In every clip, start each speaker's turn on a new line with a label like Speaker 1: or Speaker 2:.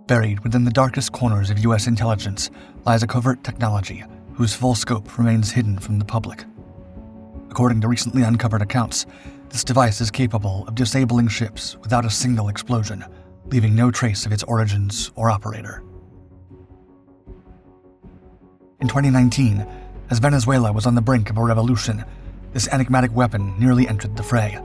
Speaker 1: Buried within the darkest corners of U.S. intelligence lies a covert technology whose full scope remains hidden from the public. According to recently uncovered accounts, this device is capable of disabling ships without a single explosion, leaving no trace of its origins or operator. In 2019, as Venezuela was on the brink of a revolution, this enigmatic weapon nearly entered the fray.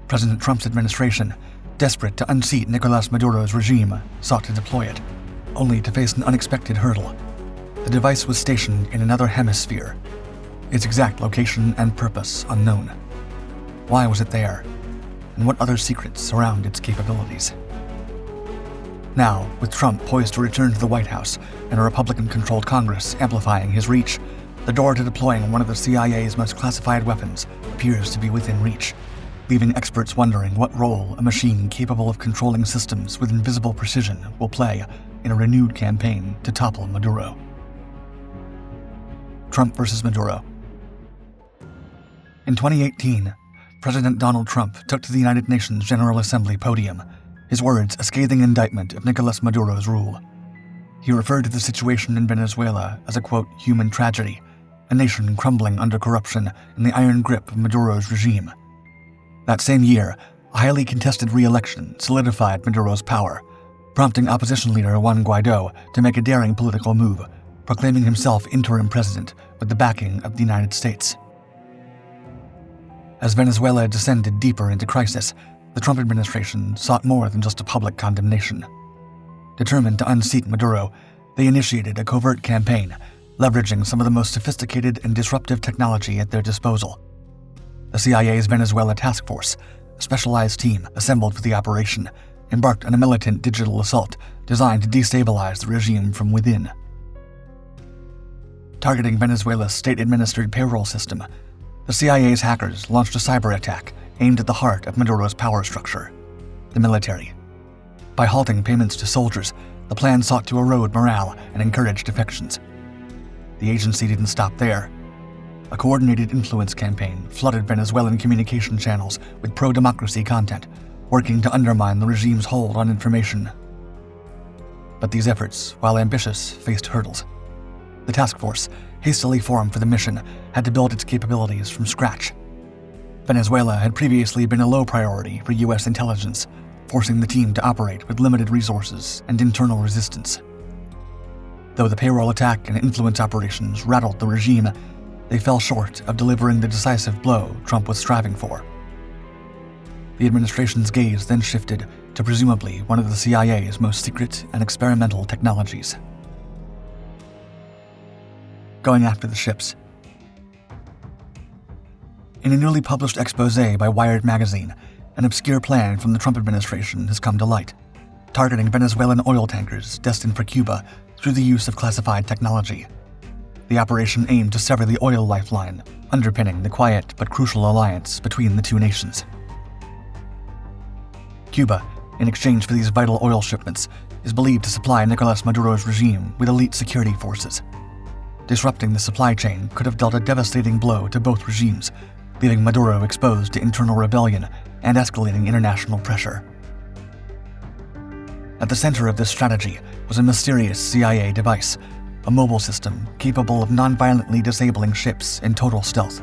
Speaker 1: President Trump's administration, desperate to unseat Nicolás Maduro's regime, sought to deploy it, only to face an unexpected hurdle. The device was stationed in another hemisphere, its exact location and purpose unknown. Why was it there? And what other secrets surround its capabilities? Now, with Trump poised to return to the White House and a Republican-controlled Congress amplifying his reach, the door to deploying one of the CIA's most classified weapons appears to be within reach, leaving experts wondering what role a machine capable of controlling systems with invisible precision will play in a renewed campaign to topple Maduro. Trump versus Maduro. In 2018, President Donald Trump took to the United Nations General Assembly podium, his words a scathing indictment of Nicolás Maduro's rule. He referred to the situation in Venezuela as a, quote, human tragedy, a nation crumbling under corruption in the iron grip of Maduro's regime. That same year, a highly contested re-election solidified Maduro's power, prompting opposition leader Juan Guaidó to make a daring political move, proclaiming himself interim president with the backing of the United States. As Venezuela descended deeper into crisis, the Trump administration sought more than just a public condemnation. Determined to unseat Maduro, they initiated a covert campaign, leveraging some of the most sophisticated and disruptive technology at their disposal. The CIA's Venezuela Task Force, a specialized team assembled for the operation, embarked on a militant digital assault designed to destabilize the regime from within. Targeting Venezuela's state-administered payroll system, the CIA's hackers launched a cyber attack aimed at the heart of Maduro's power structure, the military. By halting payments to soldiers, the plan sought to erode morale and encourage defections. The agency didn't stop there. A coordinated influence campaign flooded Venezuelan communication channels with pro-democracy content, working to undermine the regime's hold on information. But these efforts, while ambitious, faced hurdles. The task force, hastily formed for the mission, had to build its capabilities from scratch. Venezuela had previously been a low priority for U.S. intelligence, forcing the team to operate with limited resources and internal resistance. Though the payroll attack and influence operations rattled the regime, they fell short of delivering the decisive blow Trump was striving for. The administration's gaze then shifted to presumably one of the CIA's most secret and experimental technologies. Going after the ships. In a newly published exposé by Wired magazine, an obscure plan from the Trump administration has come to light, targeting Venezuelan oil tankers destined for Cuba through the use of classified technology. The operation aimed to sever the oil lifeline, underpinning the quiet but crucial alliance between the two nations. Cuba, in exchange for these vital oil shipments, is believed to supply Nicolás Maduro's regime with elite security forces. Disrupting the supply chain could have dealt a devastating blow to both regimes, leaving Maduro exposed to internal rebellion and escalating international pressure. At the center of this strategy was a mysterious CIA device, a mobile system capable of non-violently disabling ships in total stealth.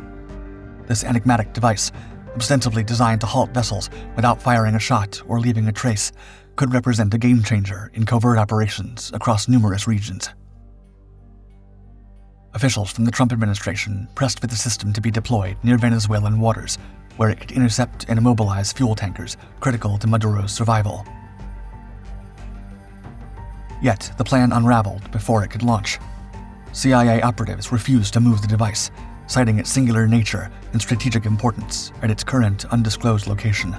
Speaker 1: This enigmatic device, ostensibly designed to halt vessels without firing a shot or leaving a trace, could represent a game-changer in covert operations across numerous regions. Officials from the Trump administration pressed for the system to be deployed near Venezuelan waters, where it could intercept and immobilize fuel tankers critical to Maduro's survival. Yet, the plan unraveled before it could launch. CIA operatives refused to move the device, citing its singular nature and strategic importance at its current undisclosed location.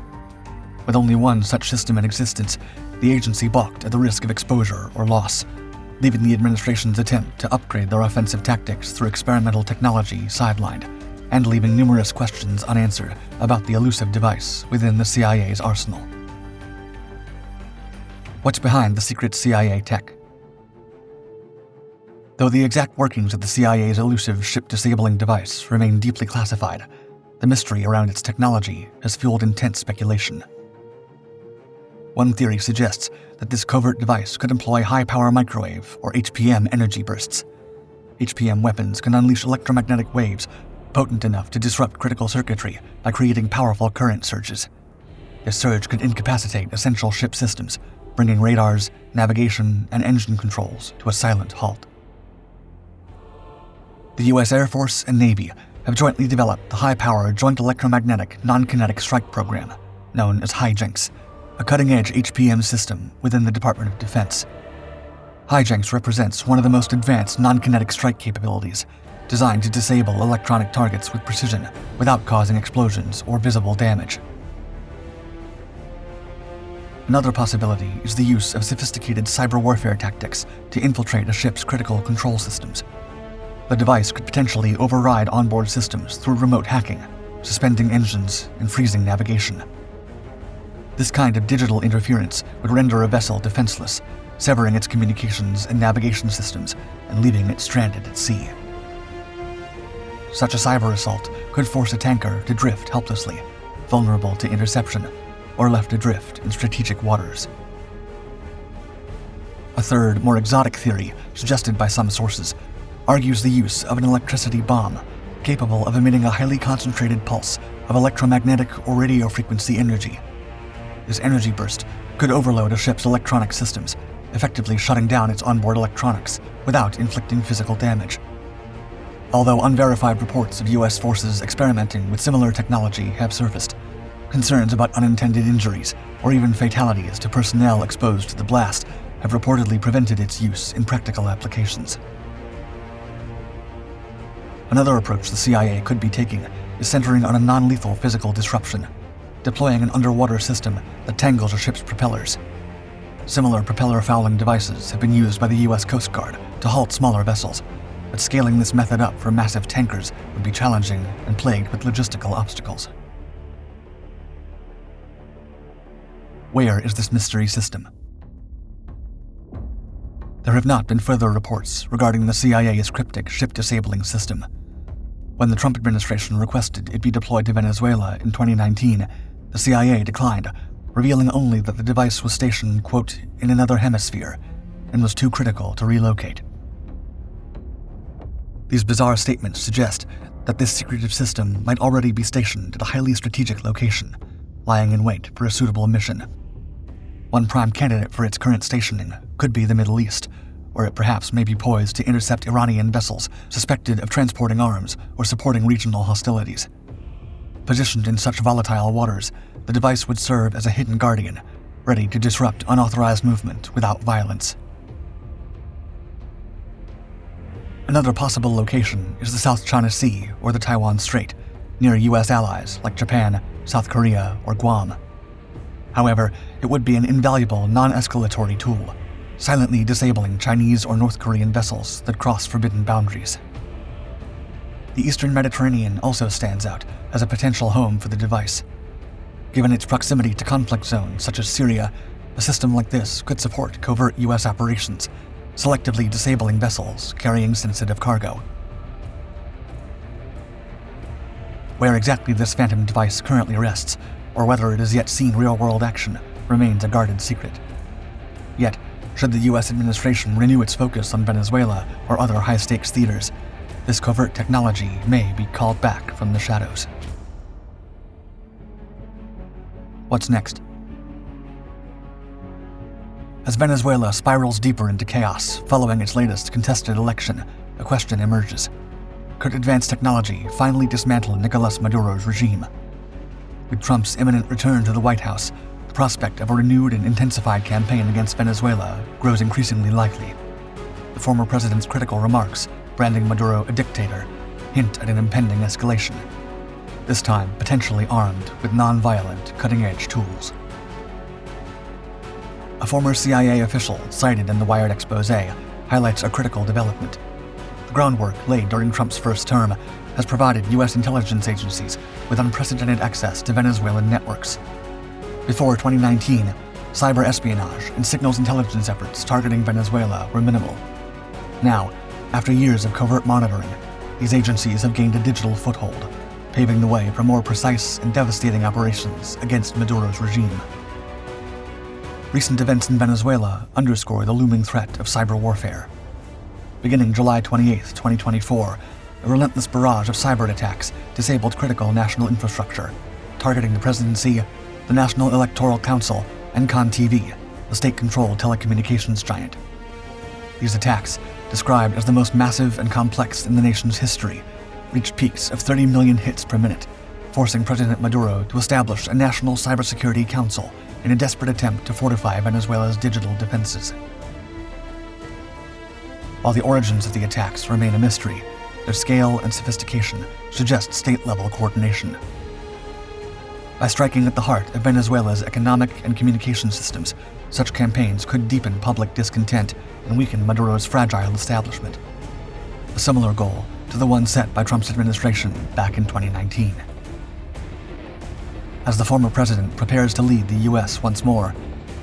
Speaker 1: With only one such system in existence, the agency balked at the risk of exposure or loss, leaving the administration's attempt to upgrade their offensive tactics through experimental technology sidelined, and leaving numerous questions unanswered about the elusive device within the CIA's arsenal. What's behind the secret CIA tech? Though the exact workings of the CIA's elusive ship-disabling device remain deeply classified, the mystery around its technology has fueled intense speculation. One theory suggests that this covert device could employ high-power microwave, or HPM, energy bursts. HPM weapons can unleash electromagnetic waves potent enough to disrupt critical circuitry by creating powerful current surges. This surge could incapacitate essential ship systems, bringing radars, navigation, and engine controls to a silent halt. The U.S. Air Force and Navy have jointly developed the high-power Joint Electromagnetic Non-Kinetic Strike Program, known as HIJINX, a cutting-edge HPM system within the Department of Defense. HIJINX represents one of the most advanced non-kinetic strike capabilities, designed to disable electronic targets with precision without causing explosions or visible damage. Another possibility is the use of sophisticated cyber warfare tactics to infiltrate a ship's critical control systems. The device could potentially override onboard systems through remote hacking, suspending engines and freezing navigation. This kind of digital interference would render a vessel defenseless, severing its communications and navigation systems and leaving it stranded at sea. Such a cyber assault could force a tanker to drift helplessly, vulnerable to interception, or left adrift in strategic waters. A third, more exotic theory, suggested by some sources, argues the use of an electricity bomb capable of emitting a highly concentrated pulse of electromagnetic or radio frequency energy. This energy burst could overload a ship's electronic systems, effectively shutting down its onboard electronics without inflicting physical damage. Although unverified reports of U.S. forces experimenting with similar technology have surfaced, concerns about unintended injuries or even fatalities to personnel exposed to the blast have reportedly prevented its use in practical applications. Another approach the CIA could be taking is centering on a non-lethal physical disruption, deploying an underwater system that tangles a ship's propellers. Similar propeller fouling devices have been used by the U.S. Coast Guard to halt smaller vessels, but scaling this method up for massive tankers would be challenging and plagued with logistical obstacles. Where is this mystery system? There have not been further reports regarding the CIA's cryptic ship-disabling system. When the Trump administration requested it be deployed to Venezuela in 2019, the CIA declined, revealing only that the device was stationed, quote, in another hemisphere, and was too critical to relocate. These bizarre statements suggest that this secretive system might already be stationed at a highly strategic location, lying in wait for a suitable mission. One prime candidate for its current stationing could be the Middle East, where it perhaps may be poised to intercept Iranian vessels suspected of transporting arms or supporting regional hostilities. Positioned in such volatile waters, the device would serve as a hidden guardian, ready to disrupt unauthorized movement without violence. Another possible location is the South China Sea or the Taiwan Strait, near U.S. allies like Japan, South Korea, or Guam. However, it would be an invaluable non-escalatory tool, silently disabling Chinese or North Korean vessels that cross forbidden boundaries. The Eastern Mediterranean also stands out as a potential home for the device. Given its proximity to conflict zones such as Syria, a system like this could support covert U.S. operations, selectively disabling vessels carrying sensitive cargo. Where exactly this phantom device currently rests, or whether it has yet seen real-world action, remains a guarded secret. Yet, should the U.S. administration renew its focus on Venezuela or other high-stakes theaters, this covert technology may be called back from the shadows. What's next? As Venezuela spirals deeper into chaos following its latest contested election, a question emerges. Could advanced technology finally dismantle Nicolás Maduro's regime? With Trump's imminent return to the White House, the prospect of a renewed and intensified campaign against Venezuela grows increasingly likely. The former president's critical remarks, branding Maduro a dictator, hint at an impending escalation, this time potentially armed with non-violent, cutting-edge tools. A former CIA official cited in the Wired exposé highlights a critical development. The groundwork laid during Trump's first term has provided U.S. intelligence agencies with unprecedented access to Venezuelan networks. Before 2019, cyber espionage and signals intelligence efforts targeting Venezuela were minimal. Now, after years of covert monitoring, these agencies have gained a digital foothold, paving the way for more precise and devastating operations against Maduro's regime. recent events in Venezuela underscore the looming threat of cyber warfare. Beginning July 28, 2024, a relentless barrage of cyber attacks disabled critical national infrastructure, targeting the presidency, the National Electoral Council, and CON-TV, the state-controlled telecommunications giant. These attacks, described as the most massive and complex in the nation's history, reached peaks of 30 million hits per minute, forcing President Maduro to establish a National Cybersecurity Council in a desperate attempt to fortify Venezuela's digital defenses. While the origins of the attacks remain a mystery, their scale and sophistication suggest state-level coordination. By striking at the heart of Venezuela's economic and communication systems, such campaigns could deepen public discontent and weaken Maduro's fragile establishment. A similar goal to the one set by Trump's administration back in 2019. As the former president prepares to lead the U.S. once more,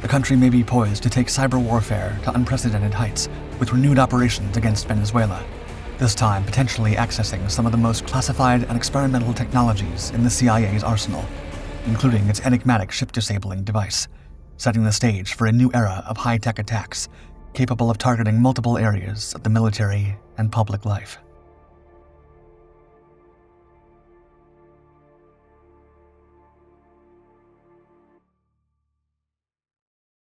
Speaker 1: the country may be poised to take cyber warfare to unprecedented heights with renewed operations against Venezuela, this time potentially accessing some of the most classified and experimental technologies in the CIA's arsenal, including its enigmatic ship-disabling device, setting the stage for a new era of high-tech attacks capable of targeting multiple areas of the military and public life.